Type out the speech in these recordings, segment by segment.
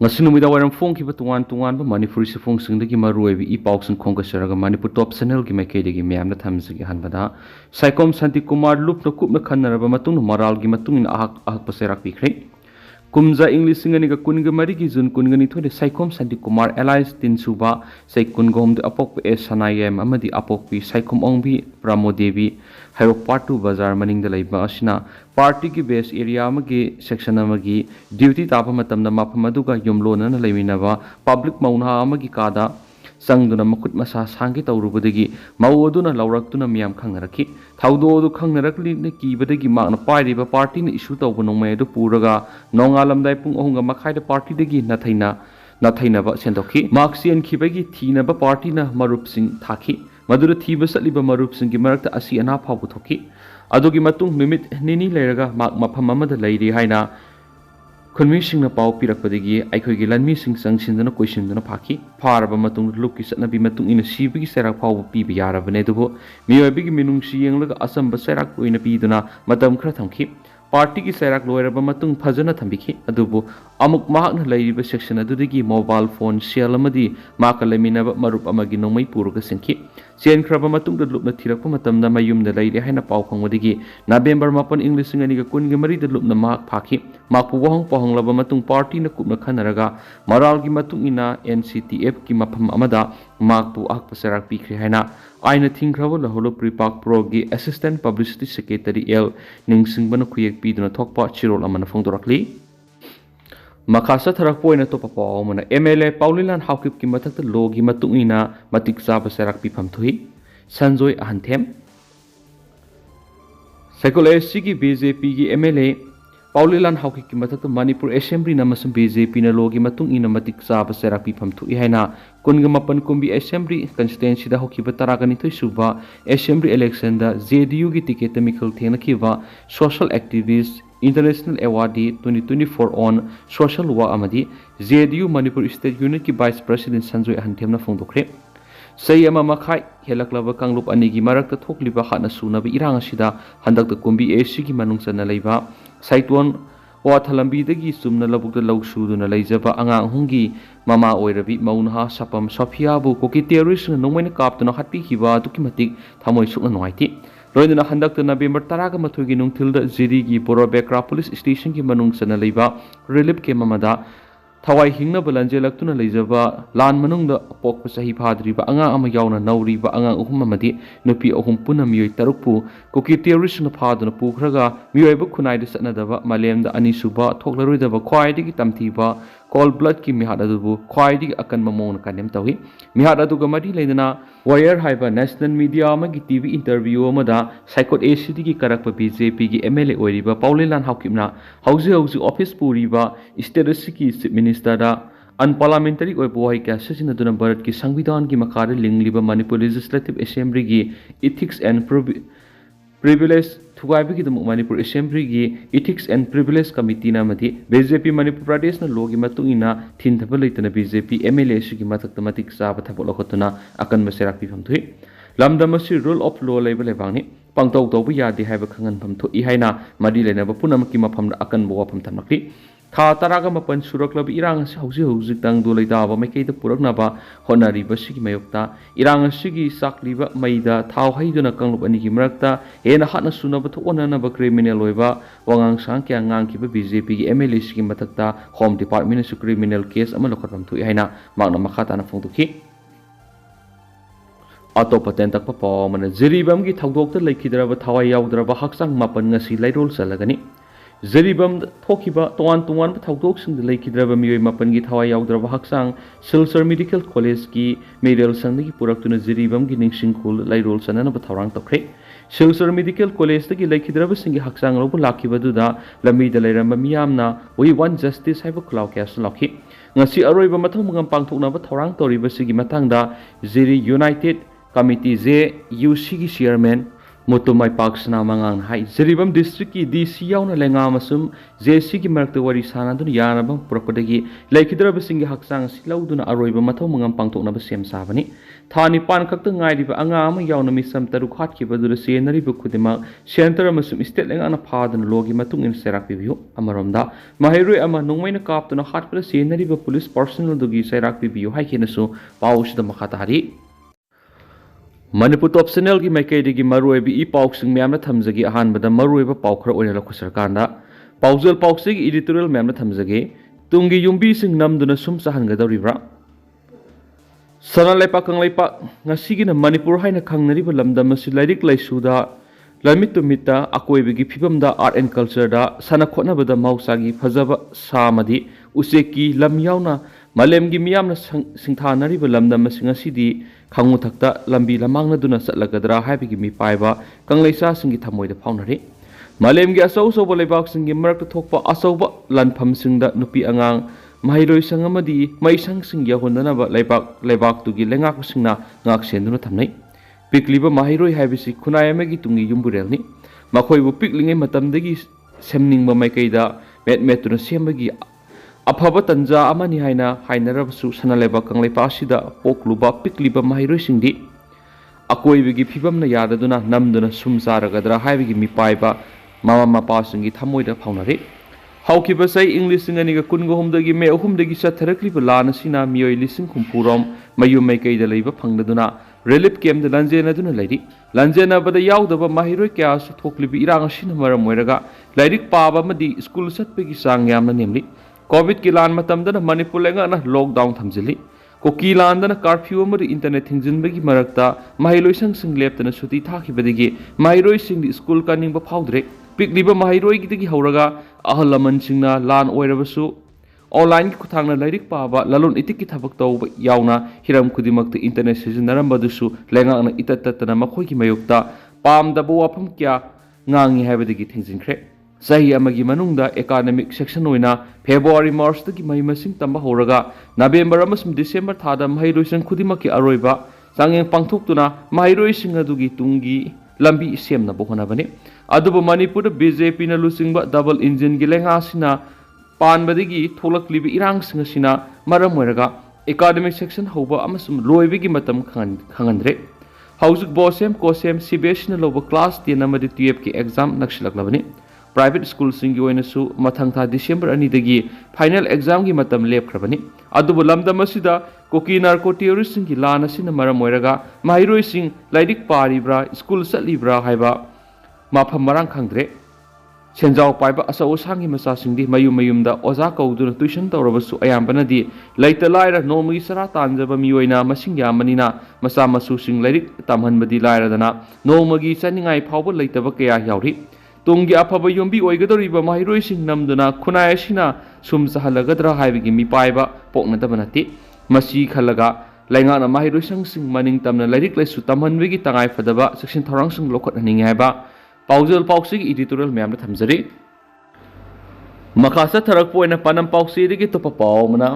ngasi numida waram phone ki batuan tuan ba manipuri se phone sing dagi maroi bi ipauk sing khong ka saraga manipur top channel gi maike dagi myam na thamsi gi hanbada saikom santi kumar lup no kup na khanna ba matung moral gi matung in ahak ahak paserak bi khrei kumza english singani ga kunga mari gi jun kunga ni thode saikom santi kumar allies tin suba sai kungom de apok e sanayem amadi apok bi saikom ongbi pramodevi hairo part 2 bazar maning da laiba asina party ki base area amagi section amagi duty tapa matamna mafam aduga yumlona na laiminaba public mauna amagi kada sangduna makut masa sangi tawrubadagi mawoduna lawraktuna miyam khangnaraki thawdodu khangnarakli ne kibadagi magna pairiba party ne issue tawbu nongmai du puraga nongalamdai pung ohunga makhai da party dagi nathaina ba sendokhi marksian khibagi thina ba party na marup sing thaki madura thiba satliba marup sing gi marakta asi ana phabu thoki adugi matung numit nini leiraga mafam amada leiri haina khunmi singna pau pirakpadagi aikhoigi lanmi sing sangsinjana question phaki pharaba matung lukki satnabi matung ina sibigi serak pau piba yarabane dubo miyoibigi minungsi yenglaga asamba serak oina piduna matam khra thamki party ki serak loiraba matung phajana thambiki adubu amuk mahakna leiriba section adudagi mobile phone sale amadi maka leminaba marup amagi nomai puruga singki chen khraba matung da lupna thirakpa matamda mayum da leiri haina pau phangwadagi November 8 English ngani ga kun ga mari da lupna mak phaki makpu wahong pohong laba matung party na kupna khanaraga moral gi matung ina NCTF ki mapham amada makpu akpa serak pikri haina aina thingkrabo laholo pripak pro gi assistant publicity secretary L ningsingbana khuyek piduna thokpa chirol amana phongdorakli makasa tharak poina to papa amana MLA Paulilan Haukip ki mathakta logi matung ina matik saba serak pifam thui Sanjoy Ahanthem Psychology ki BJP ki MLA Paulilan Haukip ki mathakta Manipur Assembly namasam BJP na logi matung ina matik saba serak pifam thui haina kunga mapan kumbi Assembly constituency da hokiba taragani thoi suba Assembly election da JDU ki ticket mikal thena kiba social activist International Awardee 2024 on Social Work Amadi JDU Manipur State Unit ki Vice President Sanjoy Ahanthem na phongdokre sei ama makhai helaklaba kanglup anigi marakta thokliba khana sunaba irang asida handakta kumbi AC ki manungsana leiba saitwon wa thalambi dagi sumna labukta lausuduna leijaba angang hungi mama oirabi maunha sapam Sophia bu koki terrorist na nongmaina kaptuna hatpi kiba tukimatik thamoi sukna noaiti Roidana handakta November 10 mathugi nungthilda Ziri gi Borobekra Police Station ki manungsana leiba relief ke mamada thawai hingna balanjelaktuna leijaba lan manungda pokpa sahi phadriba anga ama yauna nauriba anga uhum amadi nupi ahum puna miyoi tarukpu koki terrorist na phaduna pukhraga miyoiba khunaida satnadaba malemda anisuba thoklaroidaba khwaidigi tamthiba cold blood ki mihad adubu khwaidigi akan mamon kanem tawi mihad aduga mari leidana wire haiba national media amagi TV interview amada psychot ACD ki karakpa BJP ki MLA oiriba Paulilan Haukipna hauji office puriba state ki chief minister da unparliamentary oibo hai ka sesina duna bharat ki संविधान की makare lingliba Manipur Legislative Assembly ki ethics and privilege thugaibi ki Manipur Assembly ki ethics and privilege committee na mati BJP Manipur Pradesh na logi matung ina thin thaba leitana BJP MLA su ki mathakta matik sa bathabol okotuna akan maserak pi phamthui lamdam asi rule of law level lebangni pangtau tawbu yadi haiba khangan phamthu I haina madi lena ba punam ki mafam akan bo pham thamnakli tha taraga mapan suraklab irang hauji tang do leida ba maikei da purakna ba honari ba sigi mayokta irang sigi sakliba maida thau haiduna kanglup ani ki marakta hena hatna sunaba thona na ba criminal loiba wangang sang kya ngang ki ba BJP ki MLA sigi matakta home department su criminal case ama lokhatam thu haina magna makhata na phongduki atopa tentak pa paw mana jiribam gi thawdok ta leikhidraba thawai yaudra ba haksang mapan ngasi lairol salagani Zaribam thokiba tuan thawdok sing de leikhidraba miyoi mapan gi thawai yaudra haksang Silsar Medical College ki medical sangdi ki puraktuna Zaribam gi ningsing khul lairol sanana ba thawrang tokre Silsar Medical College ki leikhidraba sing gi haksang ro lakiba duda lami da leiramba miyamna we want justice haiba khulaw kya lakhi ngasi aroiba mathang mungam pangthokna ba thawrang toriba sigi matangda Ziri United Committee JUC ki chairman Moto mai pak sana mangang hai Jeribam district ki DC yauna lenga masum JC ki marakta wari sana dun yana bang prokodagi laikidra basingi haksang silau dun aroiba mathau mangam pangtok na basem sabani thani pan kakta ngai riba anga ama yauna misam taru khat ki badura senari bu khudima center masum state lenga na phadan logi matung in serak bibiu amaromda mahirui ama nongmaina kap tuna khat pra senari bu police personnel dugi serak bibiu hai kinasu paush da makhatari Manipur optional की मैकेडी की मरुएबी ई पाउक्सिंग ma'am थमजगी अहानबदा मरुएबा पाउखर ओइना लखु सरकारना पाउजल पाउक्सिंग editorial ma'am थमजगे Tungi युंबी Singh नमदुना sum सहानगदौरिब्रा Sana Lepa कंगलेपा ngasiगी na Manipur haina khangnariba lamdam asi lairik laisuda lamit tumita akoibigi phibamda art and culture da sana khotnabada mausagi phajaba samadi useki lam yauna malemgi miyamna singthanariba lamdam asi ngasidi khangu thakta lambi lamangna duna satlagadra haibigi mi paiba kangleisa singi thamoida phaunari malemgi asau so bolebak singi marakta thokpa asauba lanpham singda nupi angang mahiroi sangamadi maisang sing yahundana ba lebak tugi lengak singna ngak senduna thamnai pikliba mahiroi haibisi khunai amagi tungi yumburelni makhoibu piklingai matamdagi semningba maikaida metmetuna sembagi afaba tanja amani haina hainarabasu sanaleba kanglaipa asida pokluba pikliba mahiroi singdi akoibigi phibamna yadaduna namduna sumsaragadra haibigi mipaiba mama mapa singi thamoida phaunari haukiba sai english singani kungo humdagi me ahumdagi satharakliba lana sina miyoi lising khumpurom mayum maikaida leiba phangdaduna relief camp da lanjena duna lairi lanjena bada yaudaba mahiroi kya su thoklibi irang sina maram moiraga lairik paba madi school satpegi sang yamna nemli COVID की लान मतमदन मणिपुर लेंगा ना lockdown थमजिली कोकी लानदन curfew अमर internet थिंजिनबगी मरक्ता महिलोइसंग सिंग लेप्तना सुति थाखिबदगी महिलोइ सिंग school कानिंग फाउद्रे पिकलिबा महिलोइ गिदगी हौरगा अहल लमन सिंगना लान ओइरबसु online की खुथांगना lyric पाबा ललोन इतिक की थबक तौब यावना Hiram खुदिमक्ता internet सिजनरमबदुसु लेंगाना इतततना मखोइ की मयुक्ता पामदबो वाफम क्या ngangi haibadagi thingjinkre sahi amagi manungda academic section oina February March dagi mai masing tamba horaga November amasum December thada mahairoisang khudimaki aroiba sangeng pangthoktuna mahairoising adugi tungi lambi semna bohona bane adubu Manipur BJP na lusingba double engine gi lenga sina panbadagi tholaklibi irang singa sina maram oiraga academic section hoba amasum loibigi matam khangandre Housing Bosem Kosem CBS na lobo class 10 amadi 12 ki exam nakshilaklabani private school singi oina su mathang tha December ani dagi final exam gi matam lepkrabani adubu lamdam asida koki narco terrorist singi lana sina maram oiraga mahiroi sing laidik paribra school satlibra haiba mafam marang khangdre senjau paiba asa osangi masa singdi mayumda oza kauduna tuition tawrabasu ayambana di laita laira nomi sara tanjaba miyoina masing yamanina masa masu sing lairik tamhanbadi laira dana nomagi saningai phawba laitaba kaya yauri tungi afaba yombi oigadoriba mahiroi sing namduna khunai asina sumsahalagadra haibigi mi paiba poknadabanati masi khalaga laingana mahiroi sing maning tamna lairik laisu tamhanbigi tangai fadaba section thorang sing lokot haningi haiba Pauzal Pauxi editorial मैम थमजरी मखासा थरक पोइना पनम पाउसी दगी तो पाउमना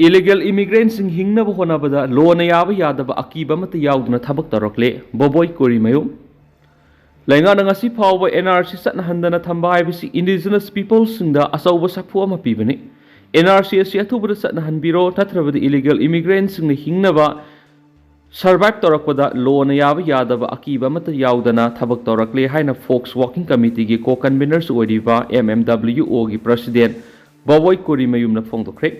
illegal immigrants sing hingna bo hona bada loan yaaba yadaba akiba mat yaudna thabak tarokle boboy kori mayu lainga na ngasi phawba NRC satna handana thamba haibisi indigenous people singda asauba saphu ama pibani NRC asi athubra satna hanbiro thathrabadi illegal immigrants sing hingna ba survive torakpada loan yaba yadaba akiba mata yaudana thabak torakle haina folks walking committee gi co-conveners oidiba MMWO gi president Boboy Kori mayumna phongdokre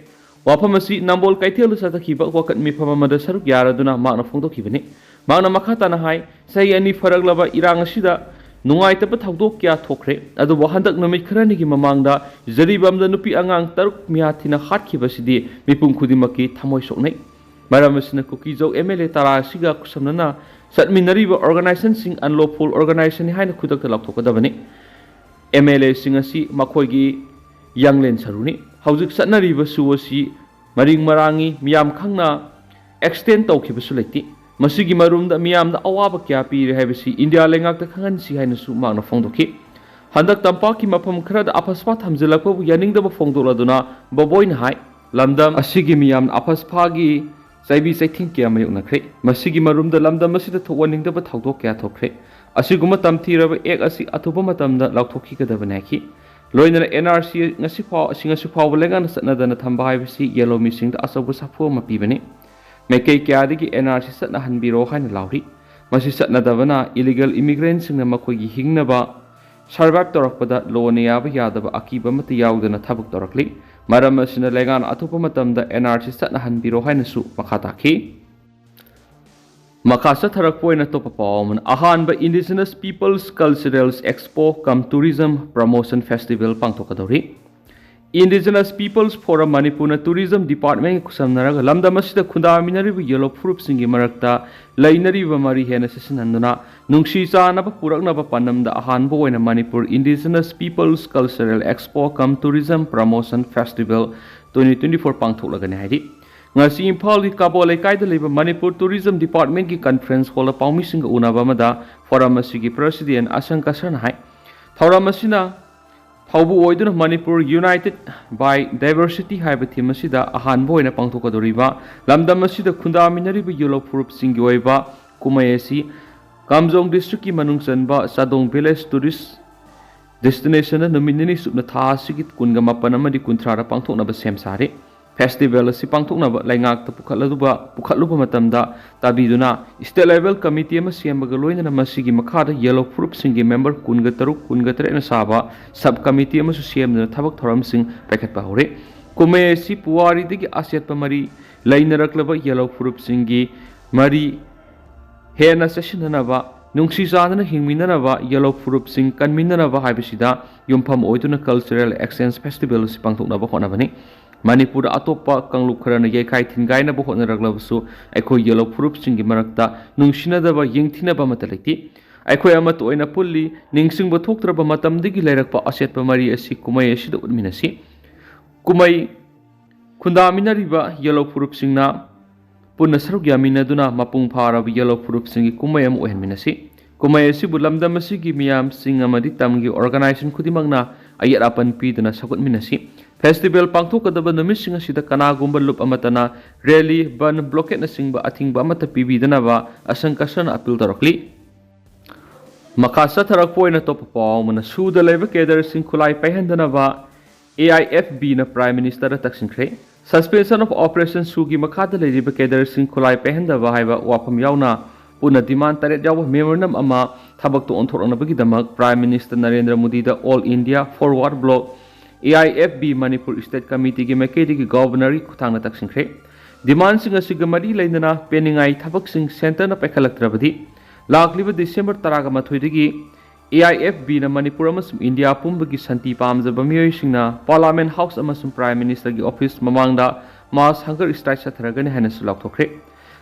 waphamasi nambol kaithelu satakhiba wakat mi phamamada saruk yaraduna makna phongdokhibani makna makhata na hai sai ani faraglaba irang asida nungaitaba thawdok kya thokre adu wahandak namit kharani gi mamangda jaribamda nupi angang taruk miyathina hatkibasidi mipum khudimaki thamoi soknai Maramasina Kuki MLA Tarasiga Kusamana Satminariba organization sing unlawful organization haina khudak talakthokadabani MLA singasi makhoigi Yanglen Saruni Housik Satnariba Suwasi Maring Marangi Miyam Khangna extend tawkhibasu leiti masigi marumda miyamda awaba kya pire haibasi India lengak ta khangan si haina su magna phongdokhi handak tampaki mafam khrada apaspa thamjilakbu yaningdaba phongdoladuna boboin hai lamdam asigi miyam apaspagi Saibi Saiting Kia Mayuk Nakre, Masigi Marum the Lamda Masita to one in the Tauto Kia Tokre, ꯑꯁꯤꯒꯨꯝꯕ ꯇꯝꯊꯤꯔꯕ ꯑꯦꯛ ꯑꯁꯤ ꯑꯊꯨꯕ ꯃꯇꯝꯗ ꯂꯥꯎꯊꯣꯛꯈꯤꯒꯗꯕꯅꯤ ꯍꯥꯏꯈꯤ ꯂꯣꯏꯅꯅ NRC ngasi faaw lengan satnadana thamba haibasi yellow missing asobu safu ama pibani mekei kyadigi NRC satna hanbiro haina lauri masi satnadabana illegal immigrants singna makoigi hingnaba survive torakpada lone yaba yadaba akiba mata yawdana thabuk torakli maram asina lengan athupa matamda NRC satna hanbiro haina su makha takhi Makasa Tharakpoina Topapaman, Ahanba Indigenous Peoples Culturals Expo cum Tourism Promotion Festival Pangtokadori. Indigenous Peoples Forum Manipuna Tourism Department Kusamnaraga Lamda Masida Kunda Minari Yellow Fruit Singi Marakta, Lainari Vamari Henesananduna, Nungshisa Naba Puraknaba Panam the Ahanbo in Manipur Indigenous Peoples Cultural Expo cum Tourism Promotion Festival 2024 Pangtolaganadi. ngasi imphal gi kabo lekai da leba Manipur Tourism Department ki conference hall paumi sing unaba mada forum asigi president Asanka Sarnhai thoram asina thaubu oiduna Manipur United by Diversity haiba theme asida ahan boina pangthokadoriba lamdam asida khunda minari bi yellow fruit sing gi oiba kumayasi Kamjong district ki manung sanba Sadong village tourist destination na nominini subna tha asigi kunga mapan amadi kuntrara pangthoknaba semsare Festival si pangthoknaba laingak ta pukhatluba matamda tabiduna state level committee ama siambaga loinana masigi makhada yellow fruit singi member kunga na saba sub committee ama su siamna thabak thoram sing paikhatpa hore kume si puwari digi asyatpa mari lainaraklaba yellow fruit singi mari hena sessionanaba nungsi janana hingminanaba yellow fruit sing kanminanaba haibisida yumpham oiduna cultural exchange festival si pangthoknaba honabani Manipur atopa kanglup kharana yekai thingai na bohona raglabusu aiko yellow fruit singi marakta nungsina daba yengthina ba matalati aiko amat oina pulli ningsing ba thoktraba matamdigi lairakpa asetpa mari asi kumai asida udminasi kumai khunda minariba yellow fruit singna punna saruk yamina duna mapung pharaba yellow fruit singi kumai am ohenminasi kumai asi bulamda masigi miyam sing amadi tamgi organization khudimangna ayat apan piduna sakutminasi Festival pangthokadaba numising asida kanagumba lup amatana rally ban blockade na singba athingba amata pibidanaba asankasana appeal tarakli Makasa Tharakpoina Topapaw mana suda leba kedar sing khulai paihandanaba AIFB na Prime Minister taksinkre suspension of operation sugi makhada leriba kedar sing khulai paihandaba haiba wafam yauna puna demand taret yawa memorandum ama thabak to onthornabagi damak Prime Minister Narendra Modi da All India Forward Bloc AIFB Manipur State Committee ki Mekedi ki Governor Kuthangna taksinkre demand sing asiga mari lainana peningai thabak sing center na pekhalaktrabadi lakliba December 13 dagi AIFB na Manipur amasum India pumbagi santi pamjaba miyoi singna Parliament House amasum Prime Minister ki office mamangda mass hunger strike sathragani haina sulakthokre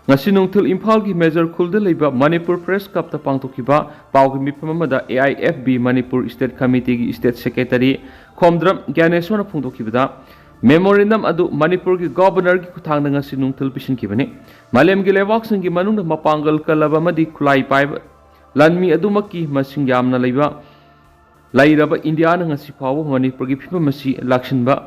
ngasi nungthil Imphal ki Major Khulda leiba Manipur Press Club ta pangthokiba pawgi mifam amada AIFB Manipur State Committee ki State Secretary Khomdram Gyaneshwar phungtokibada memorandum adu Manipur ki Governor ki kuthangna ngasi nungthil pisinkhibani malem gi lewak singi manungda mapangal kalaba madi khulai paiba lanmi adumaki masing yamna leiba lairaba India na ngasi phawo Manipur ki phipam asi lakshinba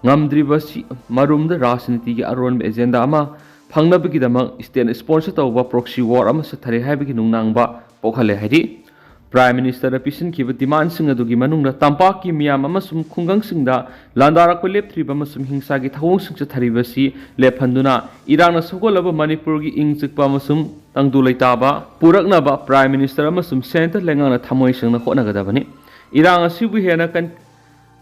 ngamdriba si marumda rajniti ki aron agenda ama Pangnabigi damang state sponsor tauba proxy war ama sathare haibigi nungnangba pokhale haidi Prime Minister Pisin kiba demand singa dugi manungna tampak ki miyam amasum khungang singda landara ko lepthriba amasum hingsa gi thawong singcha tharibasi lephanduna irangna sogolaba Manipur gi ingchikpa amasum tangdu leitaba puraknaba Prime Minister amasum center lengana thamoi singna honagadabani irang asibu hena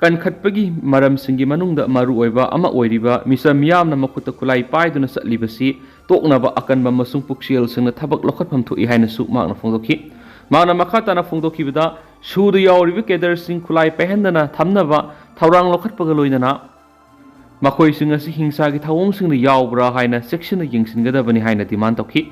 kan khatpagi maram singi manungda maru oiba ama oiriba misa miyamna makuta kulai paiduna satlibasi toknaba akanba masung puksiel singna thabak lokhatpham thu ihaina su makna phongdoki makna makhatana phongdoki bida sudu yawribi kedar sing kulai pahendana thamnaba thaurang lokhatpaga loinana makoi singa si hingsa gi thawong singna yawbra haina section yingsingadabani haina demand tokhi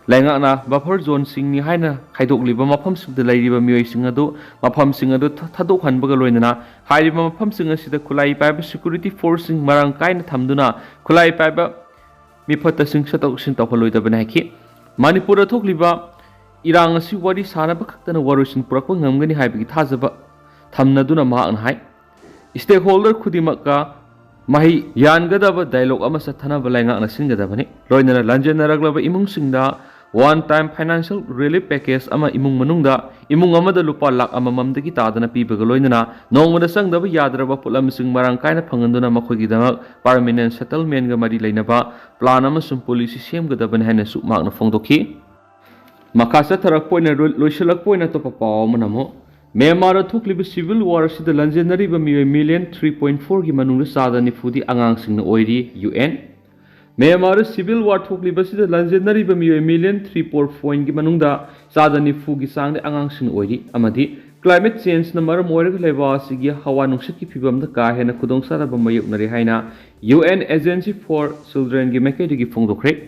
laingana buffer zone singni haina khaidokliba mafam singda lairiba miyoi singadu mafam singadu thadok hanbaga loinana hairiba mafam singa sida khulai paiba security force sing marang kaina thamduna khulai paiba mifata sing satok sin tawhaloidabana haki Manipur thokliba irang asi wari sanaba khaktana warusin purakpa ngamgani haibigi thajaba thamnaduna maakna hai stakeholder khudimaka mahi yangadaba dialogue ama sathanaba laingakna singgadabani loinana lanjena raglaba imung singda one time financial relief package ama imung manungda imung amada lupa lak amamamdagi tadana pibaga loinana nongmada sangdaba yadraba pulamsing marang kaina phanganduna makhogidamak permanent settlement ga mari leinaba plan amasung policy semgadaban haina sukmakna phongdokhi makasa tharak poina loisalak poina to papaw manamo Myanmar thukliba civil war sida lanjenari ba mioi million 3.4 gi manungda sada nifudi angang singna oiri UN Myanmar civil war thukliba sida lanjenari ba mioi million 3.4 gi manungda sada nifu gi sangde angang singna oiri amadi climate change na maram oiraga leba sigi hawa nungsit ki phibam da ka hena khudong sara ba mayuknari haina UN Agency for Children gi mekai gi phongdokre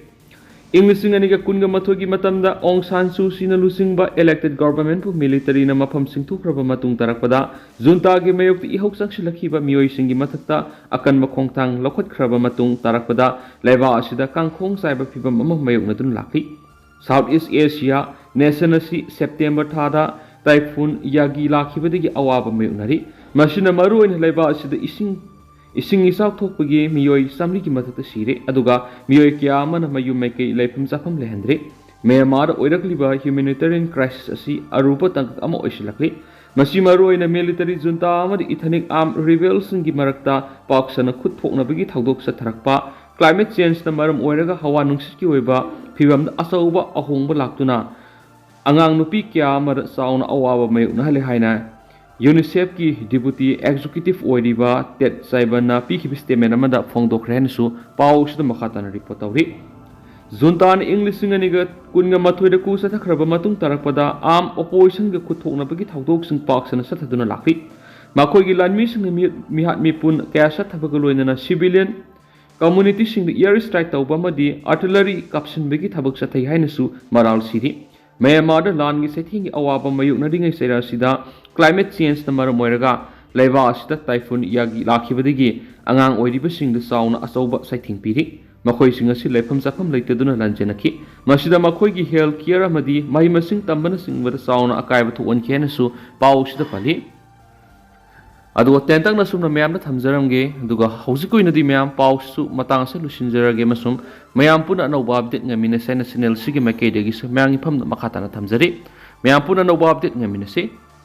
English ani ka kunga mathogi matamda Aung San Suu Kyi na lusingba elected government pu military na mafam singthukraba matung tarakpada junta gi mayokti ihok sangsilakhiba miyoi singi mathakta akan makhongthang lokhatkraba matung tarakpada leba asida kangkhong saiba phibam ama mayokna dun lakhi South East Asia nation asi September thada typhoon Yagi lakhibadagi awaba mayoknari masina maru oina leba asida ising isau thokpagi miyoi samli ki mathakta sire aduga miyoi kya amana mayum maikai laifum chafam lehandre Myanmar oirakliba humanitarian crisis asi arupa tangkak ama oisilakli masi maru oina military junta amadi ethnic armed rebels gi marakta paksana khut thoknabagi thaudok sa tharakpa climate change na maram oiraga hawa nungsit ki oiba phibam asauba ahongba laktuna angang nupi kya amar sauna awaba mayuna hale haina UNICEF ki deputy executive oiriba tet saibana pikhibi statement amada phongdokre hansu pau sida makhatana report tawri juntan english singaniga kunga mathoida ku sathakraba matung tarakpada arm opposition ga khuthoknabagi thaudok sing paksana sathaduna lakhi makhoi gi lanmi sing mihat mipun kaya sathabaga loinana civilian community sing air strike tawba madi artillery kapsinbagi thabak sathai hainasu maral siri Myanmar lan gi sethingi awaba mayukna ringai sera sida climate change na maram oiraga laiba asida typhoon Yagi lakhibadagi angang oiriba singda sauna asauba saithing piri makhoi singa si laifam chafam leitaduna lanjenaki masida makhoi gi health care amadi mahimasing tambana singbada sauna akaiba thuon khenasu pau sida pali aduga tentang na sumna mayam na thamjaramge aduga hausikoi nadi mayam pau su matang se lusinjarage masum mayam puna anauba update ngamina national sigi makai degi mayang ifam na makata na thamjari mayam puna anauba update ngamina se